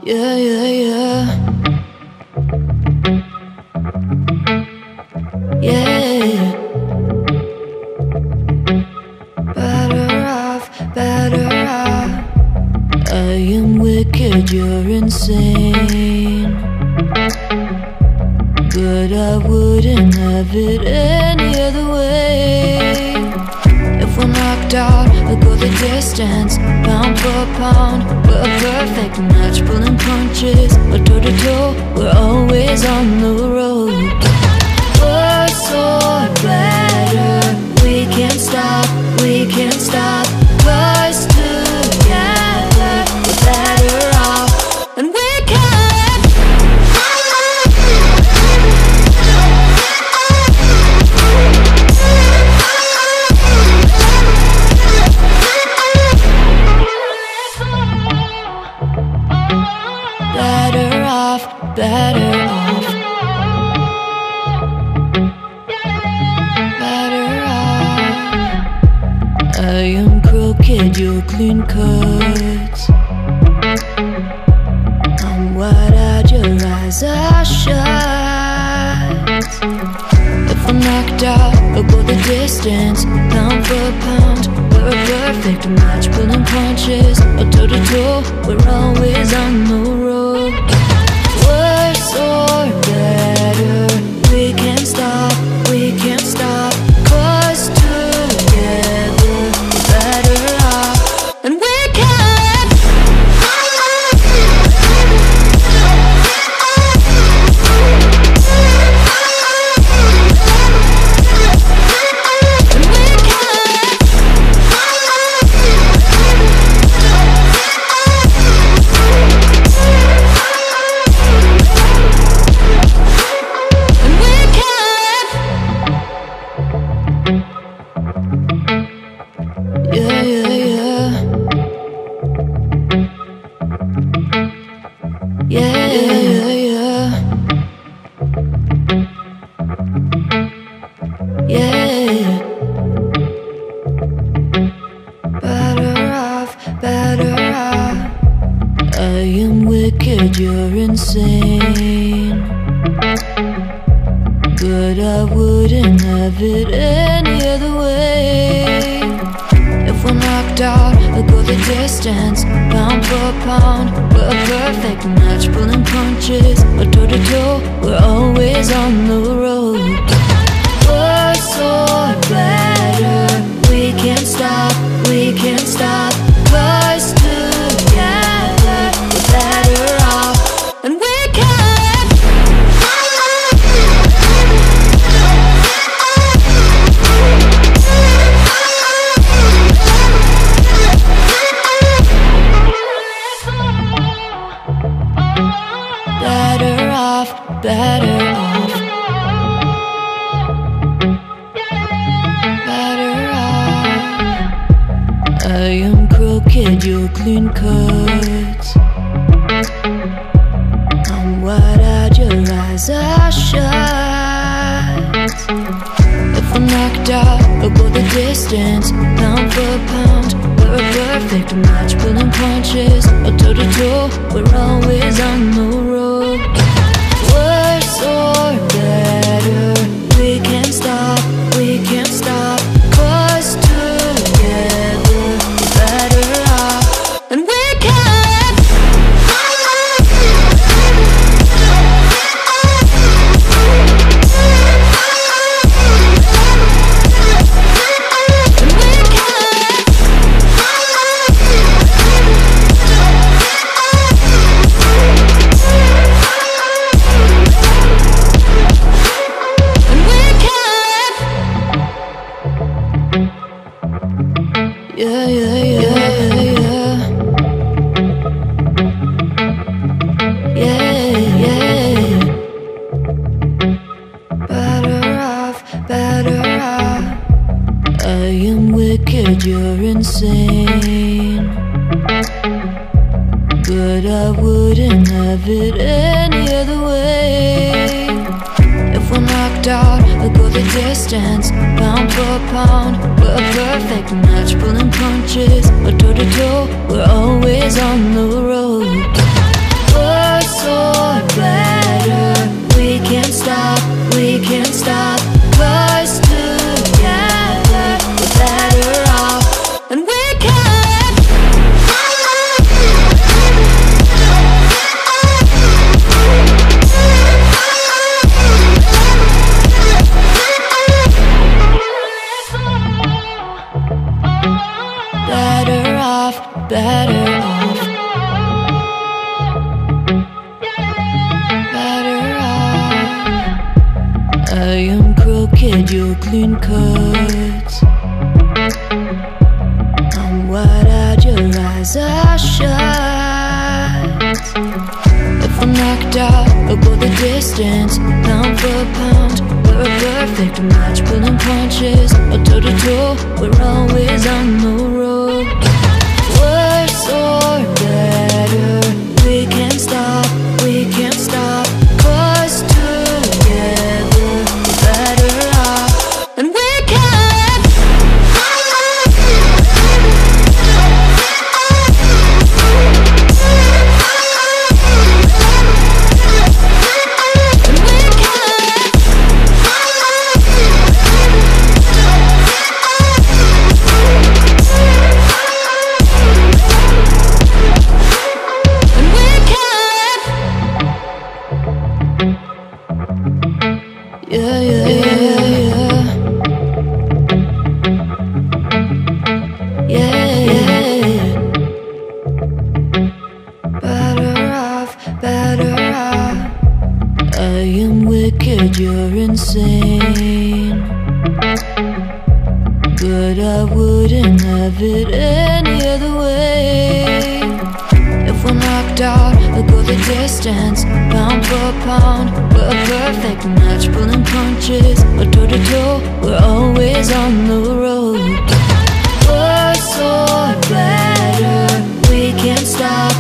Yeah, yeah, yeah. Yeah. Better off, better off. I am wicked, you're insane, but I wouldn't have it any other way. If we're knocked out, we'll go the distance, pound for pound. We're a perfect match, pulling punches, or toe to toe, we're always on the road. We're so better, we can't stop, we can't stop. 'Cause together we're better off, and we can. Better off, better off. Better off. I am crooked, you're clean cut. I'm wide-eyed, your eyes are shut. If we're knocked out, we'll go the distance, pound for pound. We're a perfect match, pulling punches, or toe to toe, we're always on the road. We're so better, we can't stop, we can't stop. 'Cause together we're better off, and we can. Yeah, yeah, yeah. Yeah, yeah, yeah. Yeah. Better off, better off. I am wicked, you're insane, but I wouldn't have it any other way. If we're knocked out, we'll go the distance, pound for pound. We're a perfect match, pulling punches, or toe to toe, we're always on the road. We're so better, we can't stop, we can't stop. 'Cause together we're better off, and we can. Better off, better off. Better off. I am crooked, you're clean cut. I'm wide-eyed, your eyes are shut. If we're knocked out, we'll go the distance, pound for pound. We're a perfect match, pulling punches, or toe to toe, we're always on the road. We're so better, we can't stop, we can't stop. 'Cause together we're better off, and we can. Yeah, yeah, yeah, yeah. Yeah, yeah. Better off, better off. I am wicked, you're insane, but I wouldn't have it any other way. If we're knocked out, we'll go the distance, pound for pound. We're a perfect match, pulling punches, or toe to toe, we're always on the road. clean cuts. I'm wide-eyed, your eyes are shut. If I'm knocked out, we'll go the distance, pound for pound. We're a perfect match, pulling punches, or toe-to-toe. We're always on the road. Worse or better, we can't stop, we can't stop. 'Cause together we're better off. And we can. Yeah, yeah, yeah, yeah. Yeah, yeah. Better off, better off. I am wicked, you're insane, but I wouldn't have it any other way. If we're knocked out, we'll go the distance, pound for pound. We're a perfect match, pulling punches, we're toe-to-toe. We're always on the road. Worse or better, we can't stop,